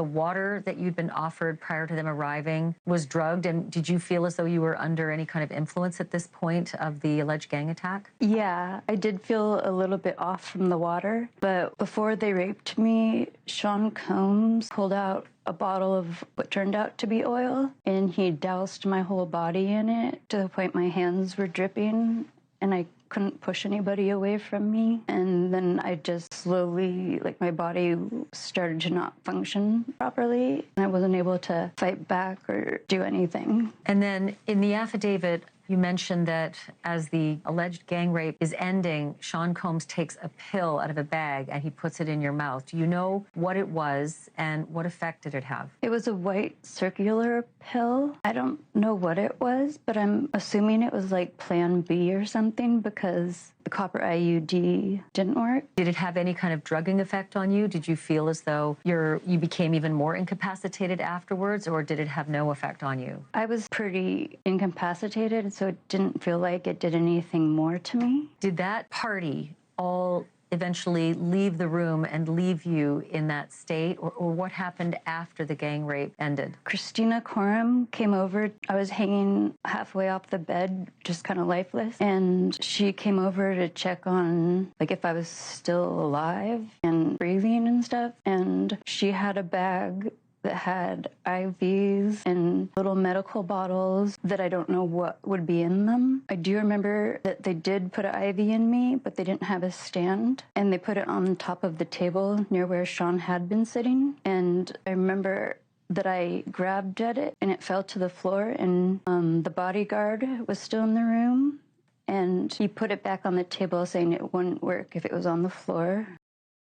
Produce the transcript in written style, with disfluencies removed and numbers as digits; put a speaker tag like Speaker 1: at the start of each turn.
Speaker 1: The water that you'd been offered prior to them arriving was drugged, and did you feel as though you were under any kind of influence at this point of the alleged gang attack?
Speaker 2: Yeah, I did feel a little bit off from the water, but before they raped me, Sean Combs pulled out a bottle of what turned out to be oil, and he doused my whole body in it to the point my hands were dripping, and I couldn't push anybody away from me. And then I just slowly, like, my body started to not function properly, and I wasn't able to fight back or do anything.
Speaker 1: And then in the affidavit, you mentioned that as the alleged gang rape is ending, Sean Combs takes a pill out of a bag and he puts it in your mouth. Do you know what it was and what effect did it have?
Speaker 2: It was a white circular pill. I don't know what it was, but I'm assuming it was like Plan B or something because the copper IUD didn't work.
Speaker 1: Did it have any kind of drugging effect on you? Did you feel as though you became even more incapacitated afterwards, or did it have no effect on you?
Speaker 2: I was pretty incapacitated, so it didn't feel like it did anything more to me.
Speaker 1: Did that party all eventually leave the room and leave you in that state, or what happened after the gang rape ended?
Speaker 2: Christina Parham came over. I was hanging halfway off the bed, just kind of lifeless, and she came over to check on, like, if I was still alive and breathing and stuff, and she had a bag that had IVs and little medical bottles that I don't know what would be in them. I do remember that they did put an IV in me, but they didn't have a stand, and they put it on top of the table near where Sean had been sitting. And I remember that I grabbed at it and it fell to the floor, and the bodyguard was still in the room, and he put it back on the table saying it wouldn't work if it was on the floor.